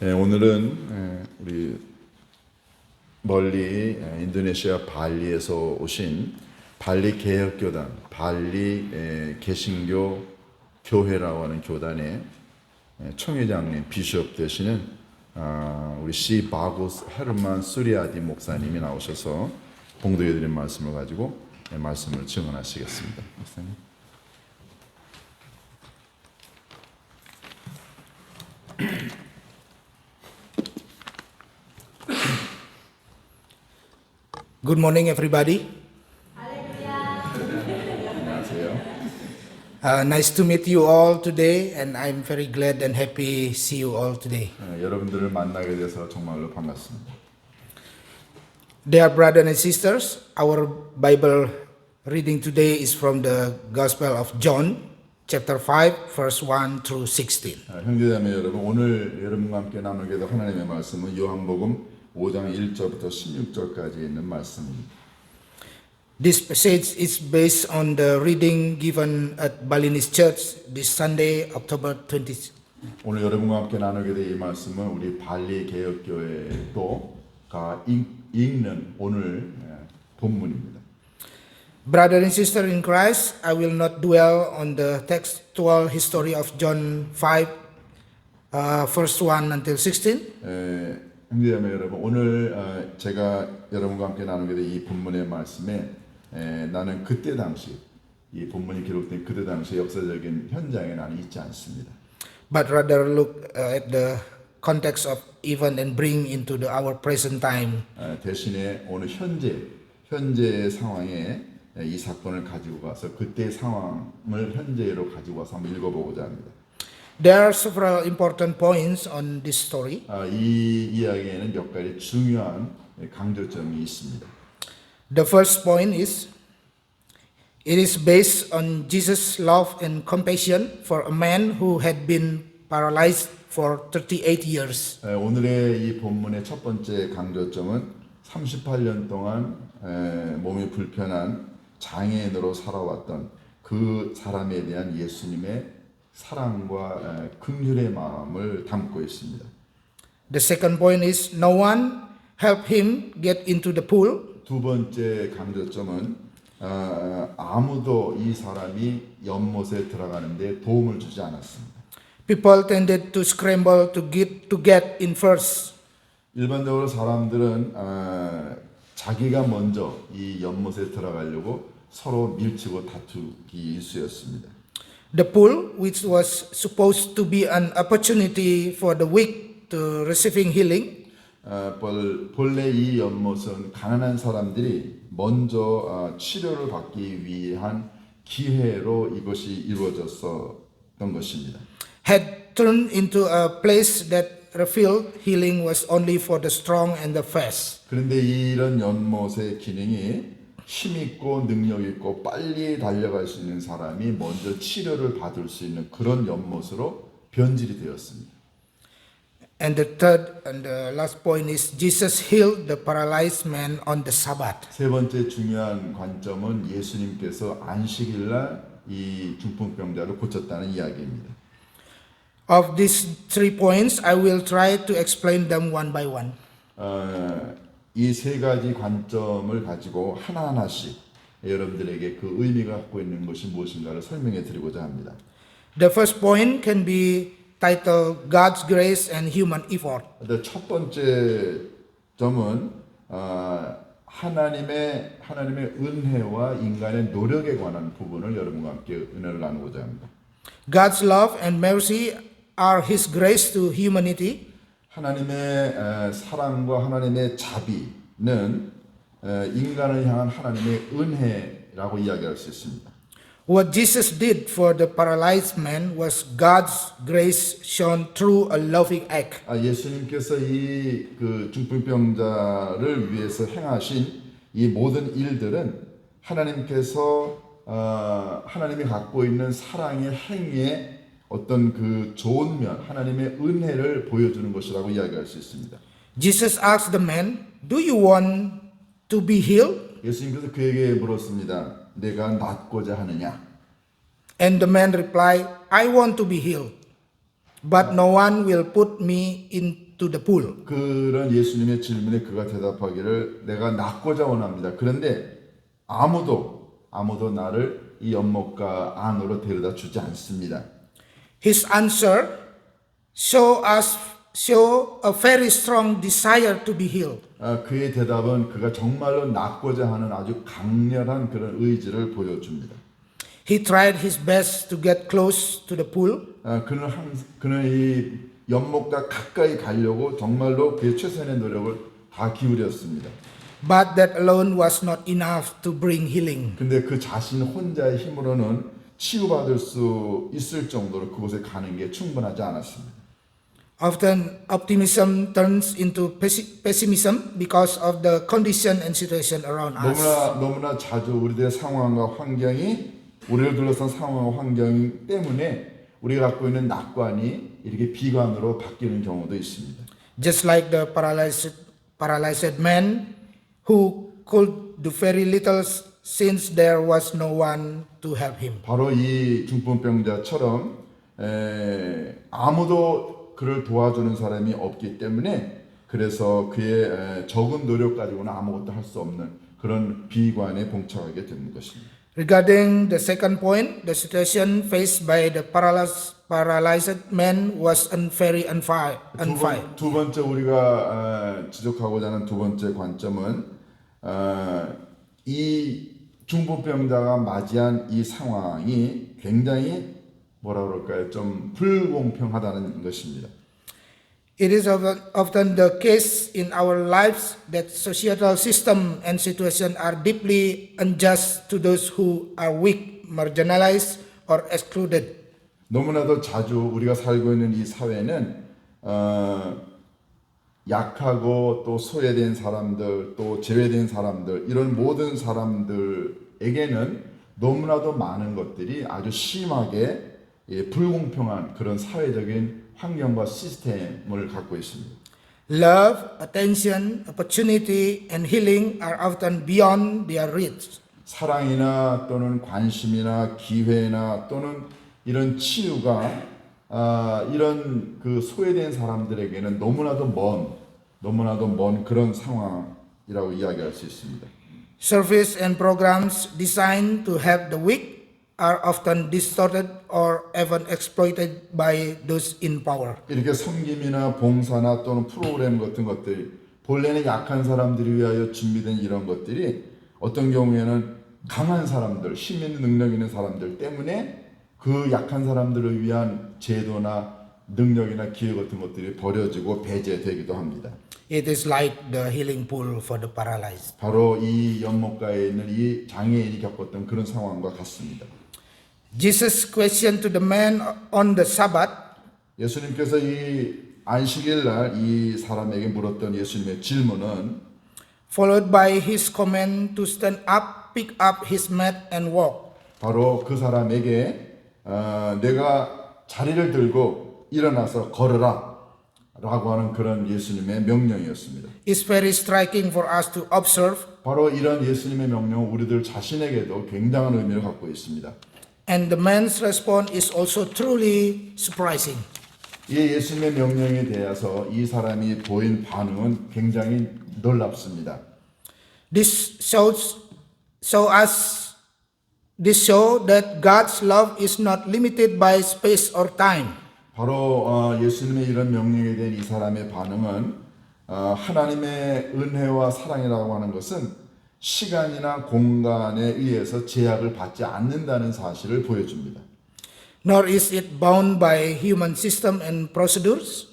오늘은 우리 멀리 인도네시아 발리에서 오신 발리 개혁교단, 발리 개신교 교회라고 하는 교단의 총회장님, 비숍 되시는 우리 시 바구스 헤르만 수리아디 목사님이 나오셔서 봉독해 드린 말씀을 가지고 말씀을 증언하시겠습니다. 목사님. Good morning, everybody. 안녕하세요. Nice to meet you all today, and I'm very glad and happy to see you all today. 여러분들을 만나게 돼서 정말로 반갑습니다. Dear brothers and sisters, our Bible reading today is from the Gospel of John, chapter 5, verse 1 through 16. 형제자매 여러분, 오늘 여러분과 함께 나누게 될 하나님의 말씀은 요한복음 5장 1절부터 16절까지 있는 말씀입니다. This passage is based on the reading given at Balinese Church this Sunday, October 20. 오늘 여러분과 함께 나누게 될 이 말씀은 우리 발리 개혁교회가 읽는 오늘 본문입니다. Brothers and sisters in Christ, I will not dwell on the textual history of John 5, verse 1 until 16. 형제자매 여러분, 오늘 제가 여러분과 함께 나누게 될 이 본문의 말씀에 나는 그때 당시 이 본문이 기록된 그때 당시 역사적인 현장에 나는 있지 않습니다. But rather look at the context of event and bring into our present time. 대신에 오늘 현재의 상황에 이 사건을 가지고 가서 그때의 상황을 현재로 가지고 와서 한번 읽어보고자 합니다. There are several important points on this story. 이 이야기에는 몇 가지 중요한 강조점이 있습니다. The first point is, it is based on Jesus' love and compassion for a man who had been paralyzed for 38 years. 오늘의 이 본문의 첫 번째 강조점은 38년 동안 몸이 불편한 장애인으로 살아왔던 그 사람에 대한 예수님의 사랑과 긍휼의 마음을 담고 있습니다. The second point is, no one helped him get into the pool. 두 번째 강조점은 아무도 이 사람이 연못에 들어가는데 도움을 주지 않았습니다. People tended to scramble to get in first. 일반적으로 사람들은 자기가 먼저 이 연못에 들어가려고 서로 밀치고 다투기 일쑤였습니다. The pool, which was supposed to be an opportunity for the weak to receiving healing, 본래 이 연못은 가난한 사람들이 먼저 치료를 받기 위한 기회로 이것이 이루어졌었던 것입니다. had turned into a place that revealed healing was only for the strong and the fast. 그런데 이런 연못의 기능이 힘있고 능력있고 빨리 달려갈 수 있는 사람이 먼저 치료를 받을 수 있는 그런 연못으로 변질이 되었습니다. And the third and the last point is, Jesus healed the paralyzed man on the Sabbath. 세 번째 중요한 관점은 예수님께서 안식일날 이 중풍병자를 고쳤다는 이야기입니다. Of these 3 points, I will try to explain them one by one. 이 세 가지 관점을 가지고 하나하나씩 여러분들에게 그 의미가 갖고 있는 것이 무엇인가를 설명해 드리고자 합니다. The first point can be titled God's grace and human effort. 첫 번째 점은 하나님의 은혜와 인간의 노력에 관한 부분을 여러분과 함께 은혜를 나누고자 합니다. God's love and mercy are His grace to humanity. 하나님의 사랑과 하나님의 자비는 인간을 향한 하나님의 은혜라고 이야기할 수 있습니다. What Jesus did for the paralyzed man was God's grace shown through a loving act. 예수님께서 이 그 중풍병자를 위해서 행하신 이 모든 일들은 하나님께서 하나님이 갖고 있는 사랑의 행위의 어떤 그 좋은 면, 하나님의 은혜를 보여주는 것이라고 이야기할 수 있습니다. Jesus asked the man, "Do you want to be healed?" 예수님께서 그에게 물었습니다. 내가 낫고자 하느냐? And the man replied, "I want to be healed, but no one will put me into to the pool. 그런 예수님의 질문에 그가 대답하기를 내가 낫고자 원합니다. 그런데 아무도 나를 이 연못가 안으로 데려다 주지 않습니다. His answer show a very strong desire to be healed. 그의 대답은 그가 정말로 낫고자 하는 아주 강렬한 그런 의지를 보여줍니다. He tried his best to get close to the pool, 그는 이 연못과 가까이 가려고 정말로 그의 최선의 노력을 다 기울였습니다. but that alone was not enough to bring healing. 근데 그 자신 혼자의 힘으로는 치유받을 수 있을 정도로 그곳에 가는 게 충분하지 않았습니다. Often optimism turns into pessimism because of the condition and situation around us. 너무나 자주 우리들의 상황과 환경이 우리를 둘러싼 상황과 환경 때문에 우리가 갖고 있는 낙관이 이렇게 비관으로 바뀌는 경우도 있습니다. Just like the paralyzed man who could do very little since there was no one to help him. 바로 이 중풍병자처럼 아무도 그를 도와주는 사람이 없기 때문에 그래서 그의 적은 노력 가지고는 아무것도 할 수 없는 그런 비관에 봉착하게 되는 것입니다. Regarding the second point, the situation faced by the paralyzed man was very unfair. 두 번째 우리가 지적하고자 하는 두 번째 관점은 이 중풍병자가 맞이한 이 상황이 굉장히 뭐라 그럴까요? 좀 불공평하다는 것입니다. It is often the case in our lives that societal system and situation are deeply unjust to those who are weak, marginalized, or excluded. 너무나도 자주 우리가 살고 있는 이 사회는 약하고 또 소외된 사람들, 또 제외된 사람들 이런 모든 사람들에게는 너무나도 많은 것들이 아주 심하게 불공평한 그런 사회적인 환경과 시스템을 갖고 있습니다. Love, attention, opportunity, and healing are often beyond their reach. 사랑이나 또는 관심이나 기회나 또는 이런 치유가 이런 그 소외된 사람들에게는 너무나도 먼 그런 상황이라고 이야기할 수 있습니다. Service and programs designed to help the weak are often distorted or even exploited by those in power. 이렇게 섬김이나 봉사나 또는 프로그램 같은 것들이 본래는 약한 사람들을 위하여 준비된 이런 것들이 어떤 경우에는 강한 사람들, 힘 있는 능력 있는 사람들 때문에 그 약한 사람들을 위한 제도나 능력이나 기회 같은 것들이 버려지고 배제되기도 합니다. It is like the healing pool for the paralyzed. 바로 이 연못가에 있는 이 장애인이 겪었던 그런 상황과 같습니다. Jesus' question to the man on the Sabbath 예수님께서 이 안식일 날 이 사람에게 물었던 예수님의 질문은 followed by his command to stand up, pick up his mat and walk. 바로 그 사람에게 내가 자리를 들고 일어나서 걸으라 라고 하는 그런 예수님의 명령이었습니다. It's very striking for us to observe, 바로 이런 예수님의 명령은 우리들 자신에게도 굉장한 의미를 갖고 있습니다. and the man's response is also truly surprising. 이 예수님의 명령에 대해서 이 사람이 보인 반응은 굉장히 놀랍습니다. This shows that God's love is not limited by space or time. 바로 예수님의 이런 명령에 대한 이 사람의 반응은 하나님의 은혜와 사랑이라고 하는 것은 시간이나 공간에 의해서 제약을 받지 않는다는 사실을 보여줍니다. Nor is it bound by human system and procedures.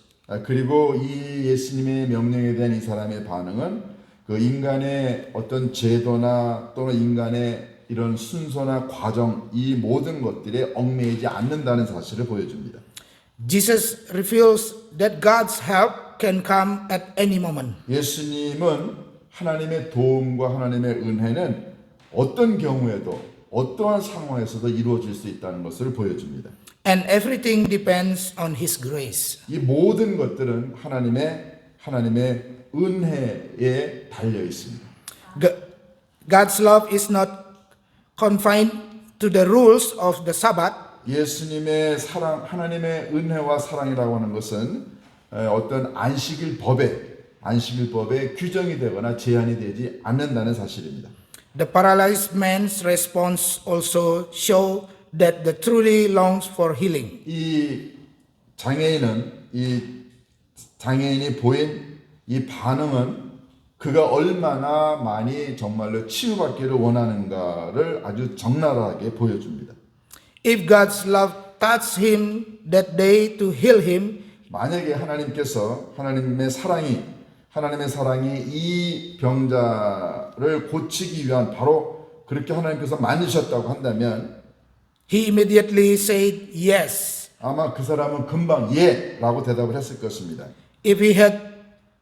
그리고 이 예수님의 명령에 대한 이 사람의 반응은 그 인간의 어떤 제도나 또는 인간의 이런 순서나 과정 이 모든 것들에 얽매이지 않는다는 사실을 보여줍니다. Jesus reveals that God's help can come at any moment. 예수님은 하나님의 도움과 하나님의 은혜는 어떤 경우에도 어떠한 상황에서도 이루어질 수 있다는 것을 보여줍니다. And everything depends on His grace. 이 모든 것들은 하나님의 은혜에 달려 있습니다. God's love is not confined to the rules of the Sabbath. 예수님의 사랑, 하나님의 은혜와 사랑이라고 하는 것은 어떤 안식일법에 규정이 되거나 제한이 되지 않는다는 사실입니다. The paralyzed man's response also show that the truly longs for healing. 이 장애인이 보인 이 반응은 그가 얼마나 많이 정말로 치유받기를 원하는가를 아주 적나라하게 보여줍니다. If God's love touched him that day to heal him, 만약에 하나님의 사랑이 이 병자를 고치기 위한 바로 그렇게 하나님께서 만드셨다고 한다면 he immediately said yes. 아마 그 사람은 금방 예라고 대답을 했을 것입니다. If he had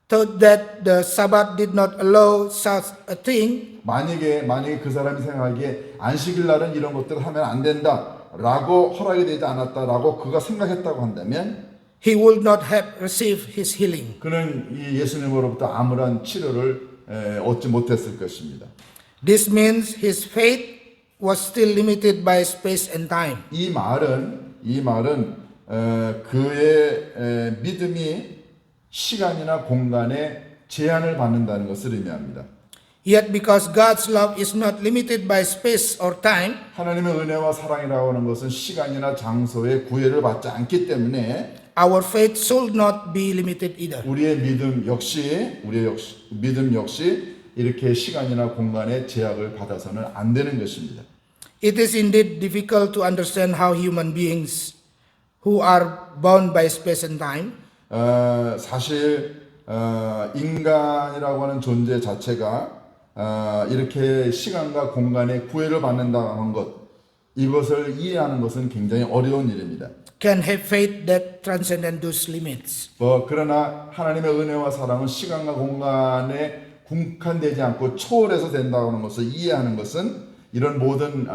thought that the Sabbath did not allow such a thing, 만약에 그 사람이 생각하기에 안식일 날은 이런 것들을 하면 안 된다라고 허락이 되지 않았다라고 그가 생각했다고 한다면 he would not have received his healing. 그는 이 예수님으로부터 아무런 치료를 얻지 못했을 것입니다. This means his faith was still limited by space and time. 이 말은 그의 믿음이 시간이나 공간에 제한을 받는다는 것을 의미합니다. Yet because God's love is not limited by space or time, 하나님의 은혜와 사랑이라고 하는 것은 시간이나 장소에 구애를 받지 않기 때문에 our faith should not be limited either. 우리의 믿음 역시 이렇게 시간이나 공간에 제약을 받아서는 안 되는 것입니다. It is indeed difficult to understand how human beings who are bound by space and time 사실 인간이라고 하는 존재 자체가 이렇게 시간과 공간에 구애를 받는다는 이것을 이해하는 것은 굉장히 어려운 일입니다. can have faith that transcends those limits. 그러나 하나님의 은혜와 사랑은 시간과 공간에 국한되지 않고 초월해서 된다는 것을 이해하는 것은 이런 모든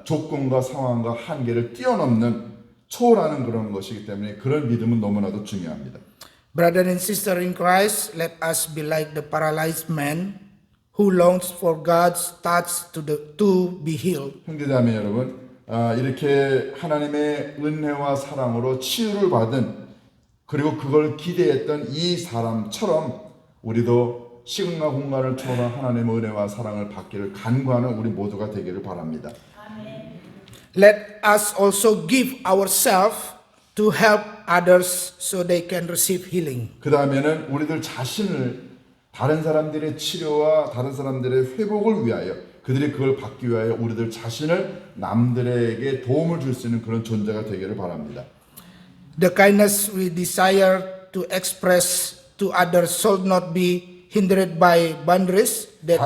조건과 상황과 한계를 뛰어넘는 초월하는 그런 것이기 때문에 그런 믿음은 너무나도 중요합니다. Brother and sister in Christ, let us be like the paralyzed man who longs for God's touch to be healed. 형제자매 여러분, 이렇게 하나님의 은혜와 사랑으로 치유를 받은 그리고 그걸 기대했던 이 사람처럼 우리도 시간과 공간을 초월한 하나님의 은혜와 사랑을 받기를 간구하는 우리 모두가 되기를 바랍니다. Let us also give ourselves to help others so they can receive healing. 그 다음에는 우리들 자신을 다른 사람들의 치료와 다른 사람들의 회복을 위하여 그들이 그걸 받기 위하여 우리들 자신을 남들에게 도움을 줄 수 있는 그런 존재가 되기를 바랍니다. The kindness we desire to express to others should not be hindered by boundaries that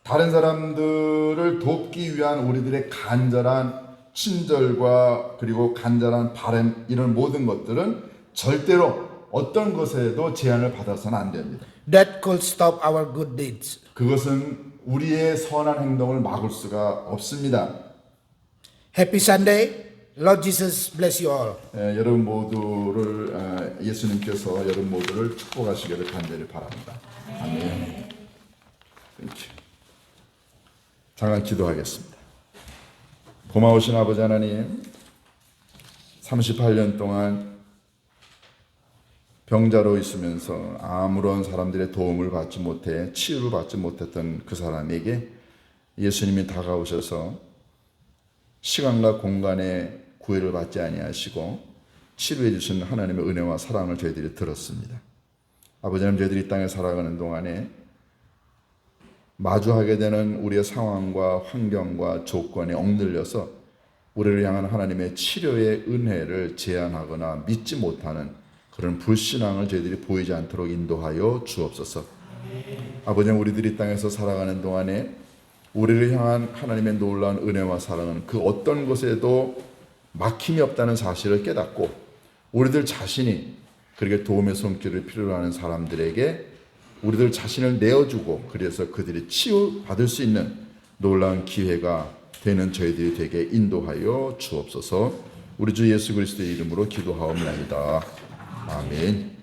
다른 사람들을 돕기 위한 우리들의 간절한 친절과 그리고 간절한 바람 이런 모든 것들은 절대로 어떤 것에도 제한을 받아서는 안 됩니다. that could stop our good deeds. 그것은 우리의 선한 행동을 막을 수가 없습니다. Happy Sunday. Lord Jesus bless you all. 여러분 모두를 예수님께서 여러분 모두를 축복하시기를 간절히 바랍니다. 아멘. 잠깐 기도하겠습니다. 고마우신 아버지 하나님, 38년 동안 병자로 있으면서 아무런 사람들의 도움을 받지 못해 치유를 받지 못했던 그 사람에게 예수님이 다가오셔서 시간과 공간에 구애를 받지 아니하시고 치료해 주신 하나님의 은혜와 사랑을 저희들이 들었습니다. 아버지 하나님, 저희들이 이 땅에 살아가는 동안에 마주하게 되는 우리의 상황과 환경과 조건에 억눌려서 우리를 향한 하나님의 치료의 은혜를 제한하거나 믿지 못하는 그런 불신앙을 저희들이 보이지 않도록 인도하여 주옵소서. 아버지, 우리들이 이 땅에서 살아가는 동안에 우리를 향한 하나님의 놀라운 은혜와 사랑은 그 어떤 것에도 막힘이 없다는 사실을 깨닫고 우리들 자신이 그렇게 도움의 손길을 필요로 하는 사람들에게 우리들 자신을 내어주고 그래서 그들이 치유받을 수 있는 놀라운 기회가 되는 저희들이 되게 인도하여 주옵소서. 우리 주 예수 그리스도의 이름으로 기도하옵나이다. 아멘.